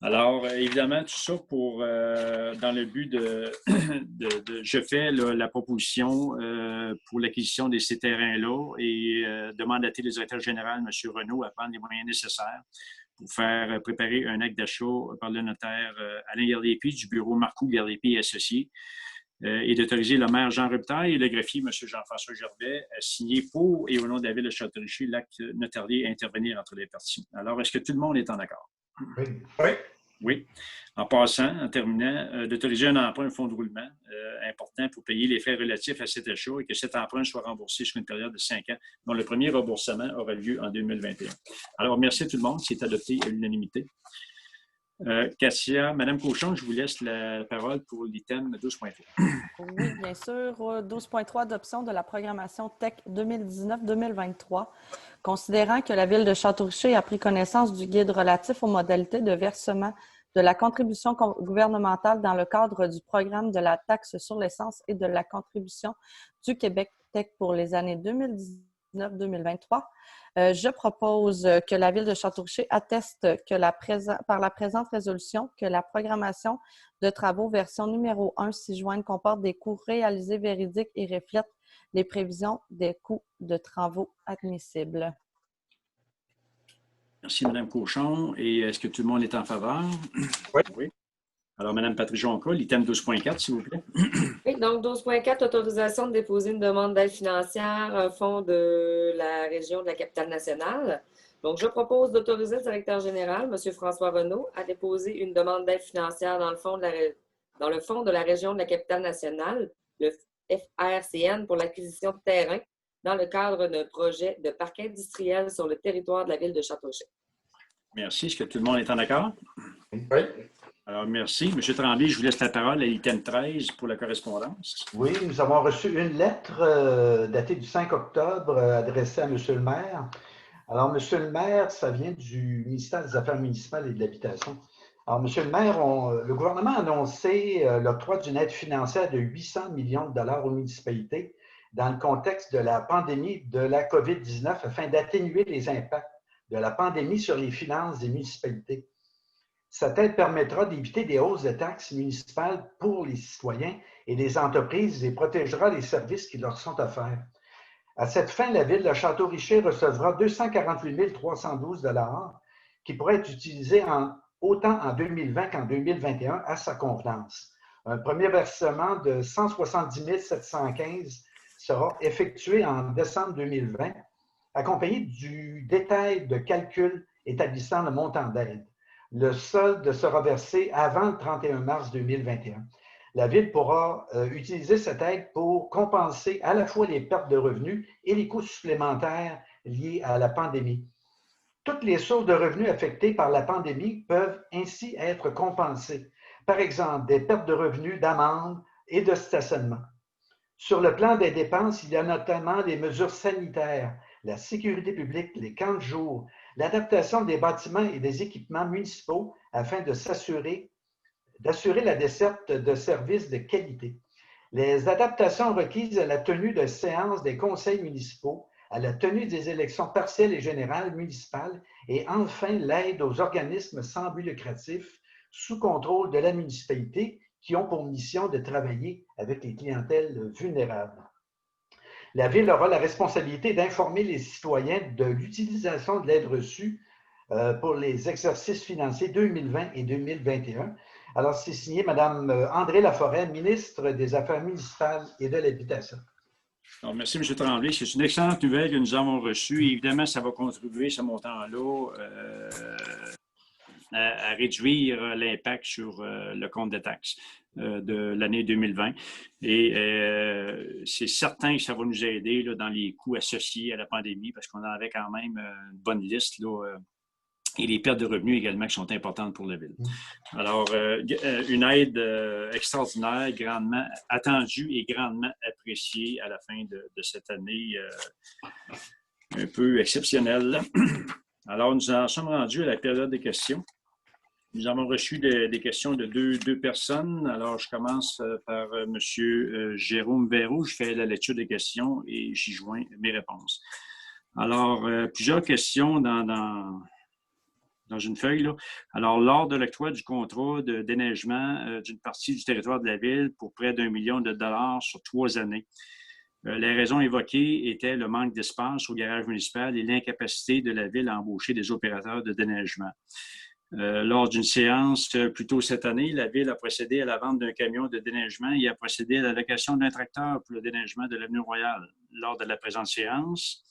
Alors, évidemment, tout ça pour, dans le but je fais là, la proposition pour l'acquisition de ces terrains-là et de mandater le directeur général, M. Renaud, à prendre les moyens nécessaires pour faire préparer un acte d'achat par le notaire Alain Garlépie du bureau Marcoux Garlépie et Associés et d'autoriser le maire Jean Robitaille et le greffier M. Jean-François Gervais à signer pour et au nom de la ville de Château-Richer l'acte notarié à intervenir entre les parties. Alors, est-ce que tout le monde est en accord? Oui. Oui. Oui. En passant, en terminant, d'autoriser un emprunt, un fonds de roulement important pour payer les frais relatifs à cet achat et que cet emprunt soit remboursé sur une période de 5 ans, dont le premier remboursement aura lieu en 2021. Alors, merci à tout le monde. C'est adopté à l'unanimité. Cassia, Mme Cochon, je vous laisse la parole pour l'item 12.3. Oui, bien sûr. 12.3, adoption de la programmation TEC 2019-2023. Considérant que la Ville de Château-Richer a pris connaissance du guide relatif aux modalités de versement de la contribution gouvernementale dans le cadre du programme de la taxe sur l'essence et de la contribution du Québec TEC pour les années 2019-2023, je propose que la Ville de Château-Richer atteste que par la présente résolution que la programmation de travaux version numéro 1 ci-jointe comporte des coûts réalisés véridiques et reflète les prévisions des coûts de travaux admissibles. Merci, Mme Cochon. Et est-ce que tout le monde est en faveur? Oui. Oui. Alors, Mme Patrice Jonca, l'item 12.4, s'il vous plaît. Oui, donc 12.4, autorisation de déposer une demande d'aide financière, un fonds de la région de la Capitale-Nationale. Donc, je propose d'autoriser le directeur général, M. François Renaud, à déposer une demande d'aide financière dans le fonds de la région de la Capitale-Nationale, le FRCN, pour l'acquisition de terrain dans le cadre d'un projet de parc industriel sur le territoire de la ville de Château-Richer. Merci. Est-ce que tout le monde est en accord? Oui. Alors, merci. M. Tremblay, je vous laisse la parole à l'item 13 pour la correspondance. Oui, nous avons reçu une lettre datée du 5 octobre adressée à M. le maire. Alors, M. le maire, ça vient du ministère des Affaires municipales et de l'Habitation. Alors, M. le maire, le gouvernement a annoncé l'octroi d'une aide financière de 800 millions de dollars aux municipalités dans le contexte de la pandémie de la COVID-19 afin d'atténuer les impacts de la pandémie sur les finances des municipalités. Cette aide permettra d'éviter des hausses de taxes municipales pour les citoyens et les entreprises et protégera les services qui leur sont offerts. À cette fin, la Ville de Château-Richer recevra 248 312 $ qui pourraient être utilisés autant en 2020 qu'en 2021 à sa convenance. Un premier versement de 170 715 sera effectué en décembre 2020, accompagné du détail de calcul établissant le montant d'aide. Le solde sera versé avant le 31 mars 2021. La Ville pourra utiliser cette aide pour compenser à la fois les pertes de revenus et les coûts supplémentaires liés à la pandémie. Toutes les sources de revenus affectées par la pandémie peuvent ainsi être compensées. Par exemple, des pertes de revenus d'amende et de stationnement. Sur le plan des dépenses, il y a notamment les mesures sanitaires, la sécurité publique, les camps de jour, l'adaptation des bâtiments et des équipements municipaux afin d'assurer la desserte de services de qualité. Les adaptations requises à la tenue de séances des conseils municipaux, à la tenue des élections partielles et générales municipales et enfin l'aide aux organismes sans but lucratif sous contrôle de la municipalité qui ont pour mission de travailler avec les clientèles vulnérables. La Ville aura la responsabilité d'informer les citoyens de l'utilisation de l'aide reçue pour les exercices financiers 2020 et 2021. Alors, c'est signé Mme André Laforêt, ministre des Affaires municipales et de l'Habitation. Alors, merci, M. Tremblay. C'est une excellente nouvelle que nous avons reçue. Évidemment, ça va contribuer, ce montant-là, à réduire l'impact sur le compte de taxes de l'année 2020. Et c'est certain que ça va nous aider là, dans les coûts associés à la pandémie parce qu'on en avait quand même une bonne liste là, et les pertes de revenus également qui sont importantes pour la Ville. Alors, une aide extraordinaire, grandement attendue et grandement appréciée à la fin de cette année un peu exceptionnelle. Alors, nous en sommes rendus à la période des questions. Nous avons reçu des questions de deux personnes. Alors, je commence par M. Jérôme Verroux. Je fais la lecture des questions et j'y joins mes réponses. Alors, plusieurs questions dans une feuille, là. Alors, lors de l'octroi du contrat de déneigement d'une partie du territoire de la Ville pour près d'1 million de dollars sur 3 années, les raisons évoquées étaient le manque d'espace au garage municipal et l'incapacité de la Ville à embaucher des opérateurs de déneigement. Lors d'une séance plus tôt cette année, la Ville a procédé à la vente d'un camion de déneigement et a procédé à la location d'un tracteur pour le déneigement de l'avenue Royale. Lors de la présente séance,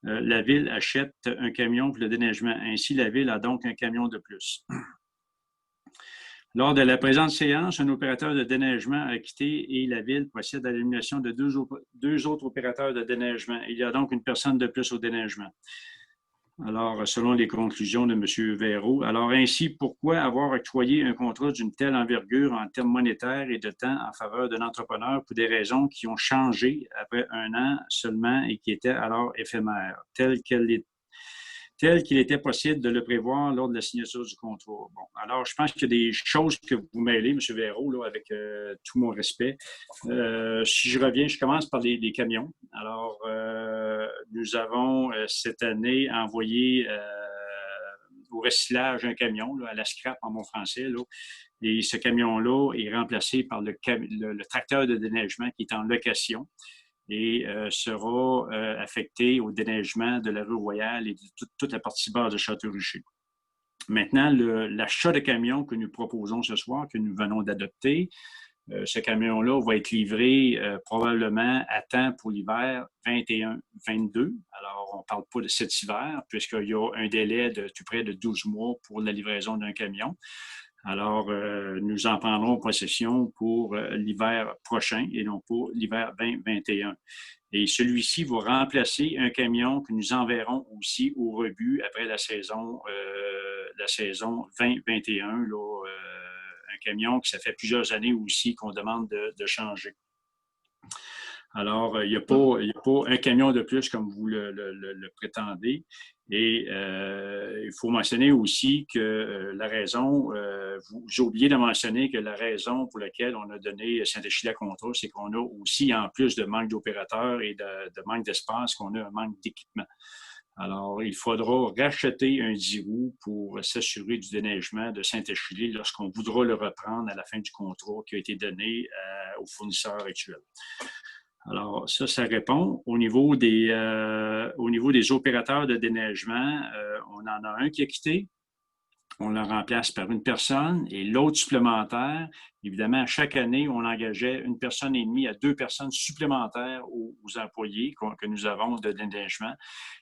la Ville achète un camion pour le déneigement. Ainsi, la Ville a donc un camion de plus. Lors de la présente séance, un opérateur de déneigement a quitté et la Ville procède à l'élimination de deux autres opérateurs de déneigement. Il y a donc une personne de plus au déneigement. Alors, selon les conclusions de M. Verroux, alors ainsi, pourquoi avoir octroyé un contrat d'une telle envergure en termes monétaires et de temps en faveur d'un entrepreneur pour des raisons qui ont changé après 1 an seulement et qui étaient alors éphémères, tel qu'il était possible de le prévoir lors de la signature du contrat. Bon, alors, je pense qu'il y a des choses que vous mêlez, M. Verroux, là, avec tout mon respect. Si je reviens, je commence par les camions. Alors, nous avons cette année envoyé au recyclage un camion, là, à la scrap en bon français, là. Et ce camion-là est remplacé par le tracteur de déneigement qui est en location et sera affecté au déneigement de la rue Royale et de toute la partie basse de Château-Richer. Maintenant, l'achat de camions que nous proposons ce soir, que nous venons d'adopter, ce camion-là va être livré probablement à temps pour l'hiver 21-22. Alors, on ne parle pas de cet hiver, puisqu'il y a un délai de tout près de 12 mois pour la livraison d'un camion. Alors, nous en prendrons possession pour l'hiver prochain et non pour l'hiver 2021. Et celui-ci va remplacer un camion que nous enverrons aussi au rebut après la saison 2021, là, un camion que ça fait plusieurs années aussi qu'on demande de changer. Alors, il n'y a pas un camion de plus comme vous le prétendez. Et il faut mentionner aussi que la raison, j'ai oublié de mentionner que la raison pour laquelle on a donné Saint-Achille à contrat, c'est qu'on a aussi, en plus de manque d'opérateurs et de manque d'espace, qu'on a un manque d'équipement. Alors, il faudra racheter un 10 roues pour s'assurer du déneigement de Saint-Achille lorsqu'on voudra le reprendre à la fin du contrat qui a été donné au fournisseur actuel. Alors, ça répond. Au niveau des opérateurs de déneigement, on en a un qui a quitté. On le remplace par une personne et l'autre supplémentaire. Évidemment, chaque année, on engageait 1,5 personne à 2 personnes supplémentaires aux employés que nous avons de déneigement.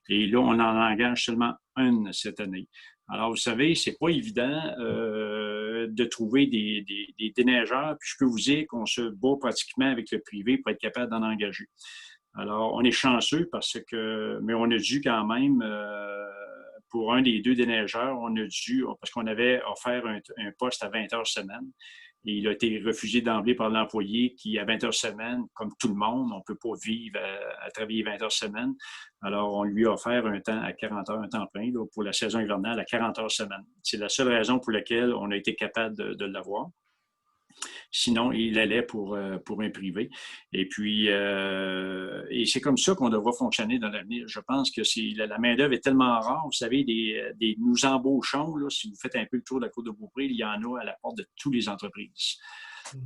Et là, on en engage seulement une cette année. Alors, vous savez, c'est pas évident de trouver des déneigeurs. Puis je peux vous dire qu'on se bat pratiquement avec le privé pour être capable d'en engager. Alors, on est chanceux mais on a dû quand même, pour un des 2 déneigeurs, parce qu'on avait offert un poste à 20 heures semaine. Et il a été refusé d'emblée par l'employé qui, à 20 heures semaine, comme tout le monde, on ne peut pas vivre à travailler 20 heures semaine. Alors, on lui a offert un temps à 40 heures, un temps plein, là, pour la saison hivernale à 40 heures semaine. C'est la seule raison pour laquelle on a été capable de l'avoir. Sinon, il allait pour un privé. Et puis, et c'est comme ça qu'on devra fonctionner dans l'avenir. Je pense que la main-d'œuvre est tellement rare. Vous savez, nous embauchons, là, si vous faites un peu le tour de la Côte de Beaupré, il y en a à la porte de toutes les entreprises.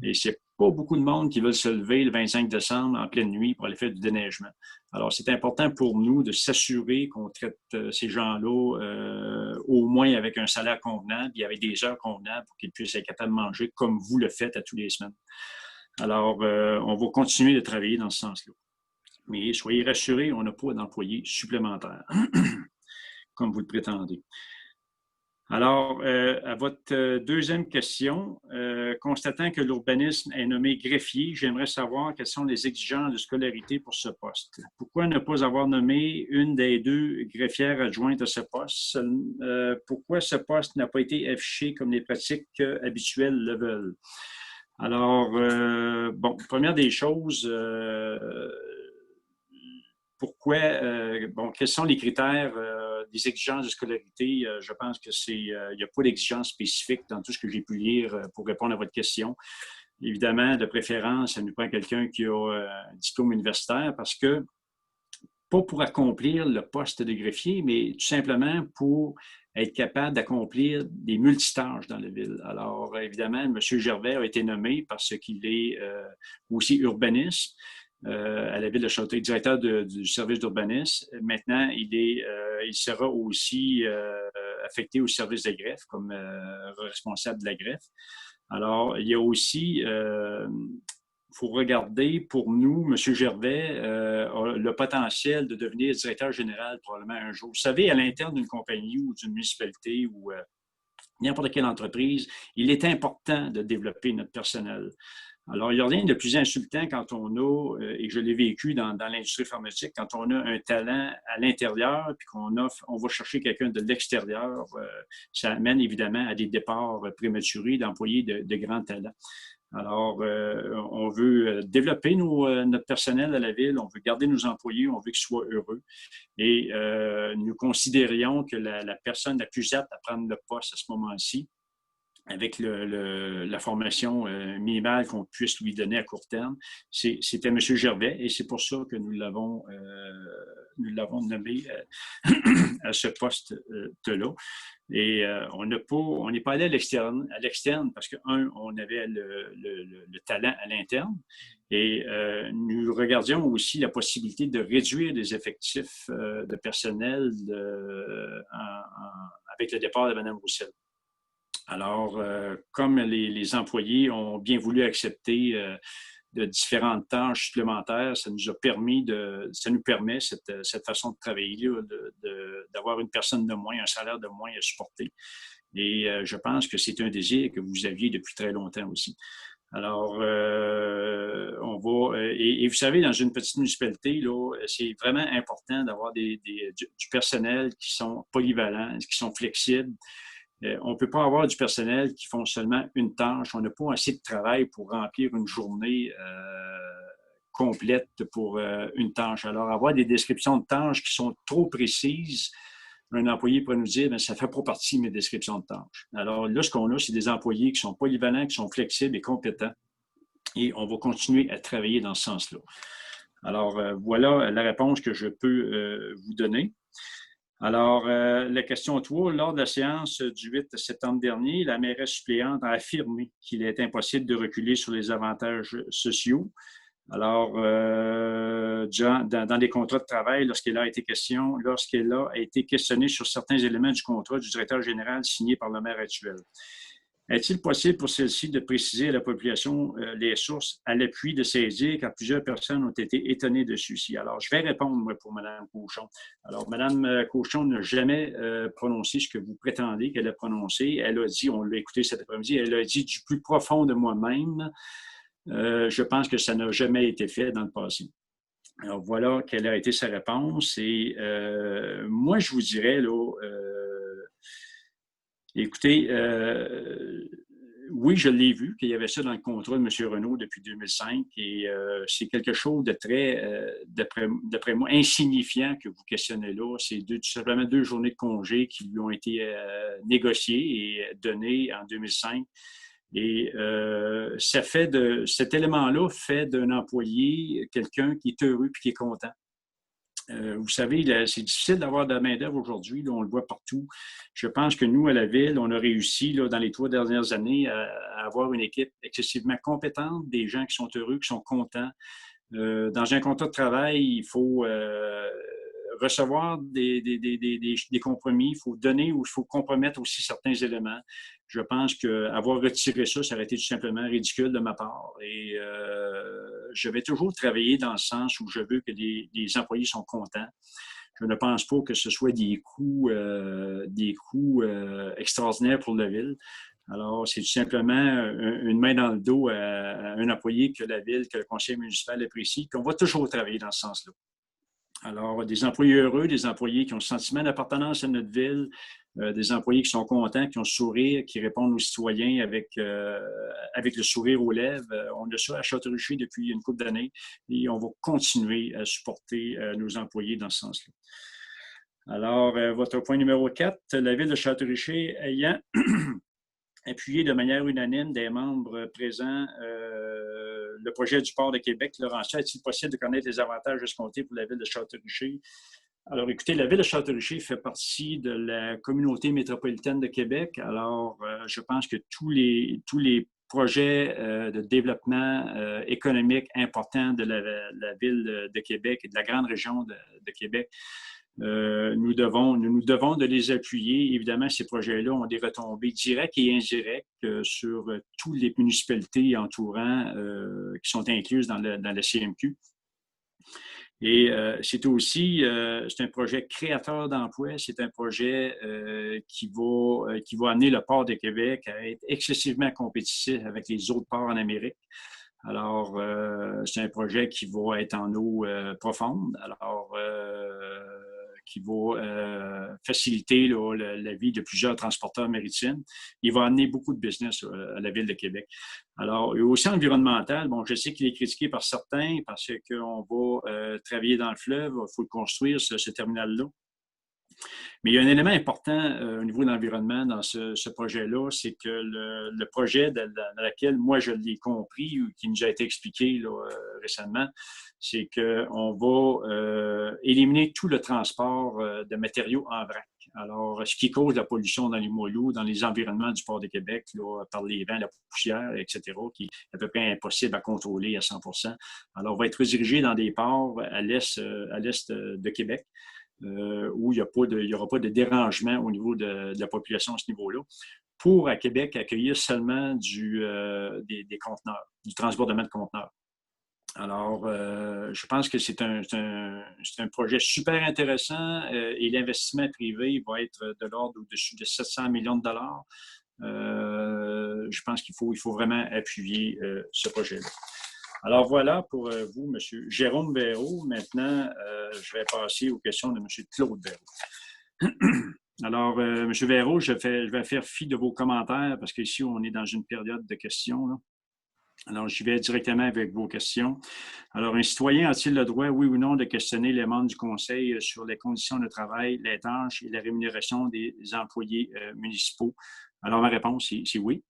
Et c'est pas beaucoup de monde qui veulent se lever le 25 décembre en pleine nuit pour aller faire du déneigement. Alors, c'est important pour nous de s'assurer qu'on traite ces gens-là au moins avec un salaire convenable et avec des heures convenables pour qu'ils puissent être capables de manger comme vous le faites à tous les semaines. Alors, on va continuer de travailler dans ce sens-là. Mais soyez rassurés, on n'a pas d'employés supplémentaires, comme vous le prétendez. Alors, à votre deuxième question, constatant que l'urbanisme est nommé greffier, j'aimerais savoir quelles sont les exigences de scolarité pour ce poste. Pourquoi ne pas avoir nommé une des deux greffières adjointes à ce poste? Pourquoi ce poste n'a pas été affiché comme les pratiques habituelles le veulent? Alors, bon, première des choses, pourquoi, quels sont les critères des exigences de scolarité? Je pense que il n'y a pas d'exigence spécifique dans tout ce que j'ai pu lire pour répondre à votre question. Évidemment, de préférence, ça nous prend quelqu'un qui a un diplôme universitaire parce que, pas pour accomplir le poste de greffier, mais tout simplement pour être capable d'accomplir des multitâches dans la ville. Alors, évidemment, M. Gervais a été nommé parce qu'il est aussi urbaniste. À la ville de Châteauguay, directeur du service d'urbanisme. Maintenant, il sera aussi affecté au service de greffe comme responsable de la greffe. Alors, il y a aussi, faut regarder pour nous, M. Gervais a le potentiel de devenir directeur général probablement un jour. Vous savez, à l'interne d'une compagnie ou d'une municipalité ou n'importe quelle entreprise, il est important de développer notre personnel. Alors, il n'y a rien de plus insultant quand on a, et je l'ai vécu dans l'industrie pharmaceutique, quand on a un talent à l'intérieur puis on va chercher quelqu'un de l'extérieur, ça amène évidemment à des départs prématurés d'employés de grands talents. Alors, on veut développer notre personnel à la ville, on veut garder nos employés, on veut qu'ils soient heureux. Et nous considérions que la personne la plus apte à prendre le poste à ce moment-ci, avec la formation minimale qu'on puisse lui donner à court terme, c'était M. Gervais et c'est pour ça que nous l'avons nommé à ce poste-là. Et on n'est pas allé à l'externe parce que, on avait le talent à l'interne et nous regardions aussi la possibilité de réduire les effectifs de personnel avec le départ de Mme Roussel. Alors, comme les employés ont bien voulu accepter de différentes tâches supplémentaires, ça nous permet cette façon de travailler, d'avoir une personne de moins, un salaire de moins à supporter. Et je pense que c'est un désir que vous aviez depuis très longtemps aussi. Alors, on va... Et vous savez, dans une petite municipalité, là, c'est vraiment important d'avoir du personnel qui sont polyvalents, qui sont flexibles. On ne peut pas avoir du personnel qui font seulement une tâche. On n'a pas assez de travail pour remplir une journée complète pour une tâche. Alors, avoir des descriptions de tâches qui sont trop précises, un employé pourrait nous dire, bien, ça ne fait pas partie de mes descriptions de tâches. Alors là, ce qu'on a, c'est des employés qui sont polyvalents, qui sont flexibles et compétents. Et on va continuer à travailler dans ce sens-là. Alors, voilà la réponse que je peux vous donner. Alors, la question 3, lors de la séance du 8 septembre dernier, la mairesse suppléante a affirmé qu'il est impossible de reculer sur les avantages sociaux. Alors, dans des contrats de travail, lorsqu'elle a été questionnée sur certains éléments du contrat du directeur général signé par le maire actuel. Est-il possible pour celle-ci de préciser à la population les sources à l'appui de ces dires, car plusieurs personnes ont été étonnées de ceci? Alors, je vais répondre, moi, pour Mme Cauchon. Alors, Mme Cauchon n'a jamais prononcé ce que vous prétendez qu'elle a prononcé. Elle a dit, on l'a écouté cet après-midi, elle a dit du plus profond de moi-même. Je pense que ça n'a jamais été fait dans le passé. Alors, voilà quelle a été sa réponse. Et moi, je vous dirais, là, écoutez, oui, je l'ai vu, qu'il y avait ça dans le contrat de M. Renault depuis 2005 et c'est quelque chose de très, d'après moi, insignifiant que vous questionnez là. C'est tout simplement 2 journées de congé qui lui ont été négociées et données en 2005. Et cet élément-là fait d'un employé quelqu'un qui est heureux et qui est content. Vous savez, c'est difficile d'avoir de la main-d'œuvre aujourd'hui. On le voit partout. Je pense que nous, à la Ville, on a réussi là, dans les 3 dernières années à avoir une équipe excessivement compétente, des gens qui sont heureux, qui sont contents. Dans un contrat de travail, il faut recevoir des compromis, il faut donner ou il faut compromettre aussi certains éléments. Je pense qu'avoir retiré ça, ça aurait été tout simplement ridicule de ma part. Et je vais toujours travailler dans le sens où je veux que les employés sont contents. Je ne pense pas que ce soit des coûts extraordinaires pour la Ville. Alors, c'est tout simplement une main dans le dos à un employé que la Ville, que le conseil municipal apprécie, qu'on va toujours travailler dans ce sens-là. Alors, des employés heureux, des employés qui ont le sentiment d'appartenance à notre ville, des employés qui sont contents, qui ont le sourire, qui répondent aux citoyens avec le sourire aux lèvres. On a ça à Château-Richer depuis une couple d'années et on va continuer à supporter nos employés dans ce sens-là. Alors, votre point numéro 4, la ville de Château-Richer ayant appuyé de manière unanime des membres présents le projet du port de Québec. Laurentien, est-il possible de connaître les avantages escomptés pour la ville de Château-Richer? Alors, écoutez, la ville de Château-Richer fait partie de la communauté métropolitaine de Québec. Alors, je pense que tous les projets de développement économique importants de la ville de Québec et de la grande région de Québec, nous nous devons de les appuyer. Évidemment, ces projets-là ont des retombées directes et indirectes sur toutes les municipalités entourant qui sont incluses dans la CMQ. Et c'est aussi c'est un projet créateur d'emplois. C'est un projet qui va amener le port de Québec à être excessivement compétitif avec les autres ports en Amérique. Alors, c'est un projet qui va être en eau profonde. Alors, qui va faciliter là, la vie de plusieurs transporteurs maritimes. Il va amener beaucoup de business à la Ville de Québec. Alors, aussi environnemental, bon, je sais qu'il est critiqué par certains parce qu'on va travailler dans le fleuve, il faut le construire, ce terminal-là. Mais il y a un élément important au niveau de l'environnement dans ce projet-là, c'est que le projet dans lequel moi je l'ai compris ou qui nous a été expliqué là, récemment, c'est qu'on va éliminer tout le transport de matériaux en vrac. Alors, ce qui cause la pollution dans les moyaux, dans les environnements du port de Québec, là, par les vents, la poussière, etc., qui est à peu près impossible à contrôler à 100%. Alors, on va être redirigé dans des ports à l'est de Québec. Où il n'y aura pas de dérangement au niveau de la population à ce niveau-là, pour à Québec accueillir seulement des conteneurs, du transbordement de conteneurs. Alors, je pense que c'est un projet super intéressant et l'investissement privé va être de l'ordre au-dessus de 700 millions de dollars. Je pense qu'il faut vraiment appuyer ce projet-là. Alors voilà pour vous, M. Jérôme Véraud. Maintenant, je vais passer aux questions de M. Claude Véraud. Alors, M. Véraud, je vais faire fi de vos commentaires parce qu'ici, on est dans une période de questions, là. Alors, j'y vais directement avec vos questions. Alors, un citoyen a-t-il le droit, oui ou non, de questionner les membres du Conseil sur les conditions de travail, les tâches et la rémunération des employés municipaux? Alors, ma réponse, c'est oui.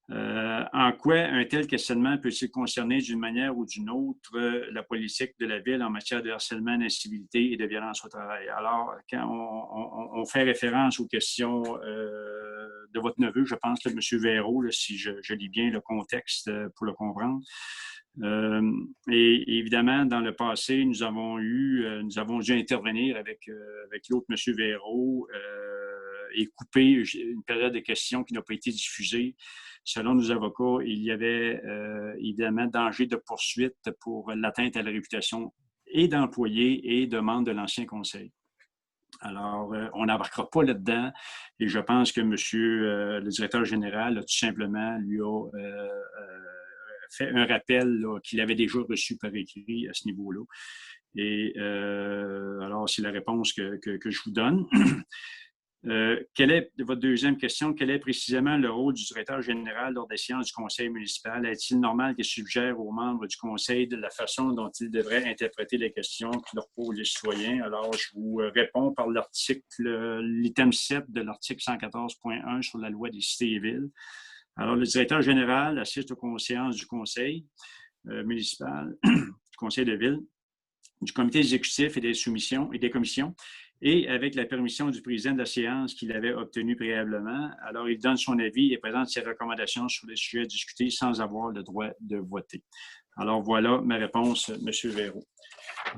En quoi un tel questionnement peut-il concerner d'une manière ou d'une autre la politique de la Ville en matière de harcèlement, d'incivilité et de violence au travail? Alors, quand on fait référence aux questions de votre neveu, je pense, M. Véraud, là, si je lis bien le contexte pour le comprendre. Et évidemment, dans le passé, nous avons dû intervenir avec l'autre M. Véraud et couper une période de questions qui n'a pas été diffusée. Selon nos avocats, il y avait évidemment danger de poursuite pour l'atteinte à la réputation et d'employés et de membres de l'ancien conseil. Alors, on n'embarquera pas là-dedans et je pense que le directeur général, tout simplement, lui a fait un rappel qu'il avait déjà reçu par écrit à ce niveau-là. Et alors, c'est la réponse que je vous donne. Quelle est votre deuxième question? Quel est précisément le rôle du directeur général lors des séances du conseil municipal? Est-il normal qu'il suggère aux membres du conseil de la façon dont ils devraient interpréter les questions qui leur posent les citoyens? Alors, je vous réponds par l'item 7 de l'article 114.1 sur la loi des cités et villes. Alors, le directeur général assiste aux consciences du conseil municipal, du conseil de ville, du comité exécutif et des soumissions et des commissions, et avec la permission du président de la séance qu'il avait obtenue préalablement. Alors, il donne son avis et présente ses recommandations sur les sujets discutés sans avoir le droit de voter. Alors, voilà ma réponse, M. Véraud.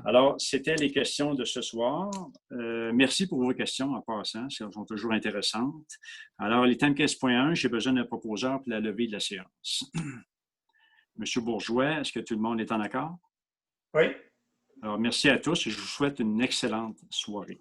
Alors, c'était les questions de ce soir. Merci pour vos questions en passant, elles sont toujours intéressantes. Alors, l'item 15.1, j'ai besoin d'un proposeur pour la levée de la séance. M. Bourgeois, est-ce que tout le monde est en accord? Oui. Alors, merci à tous et je vous souhaite une excellente soirée.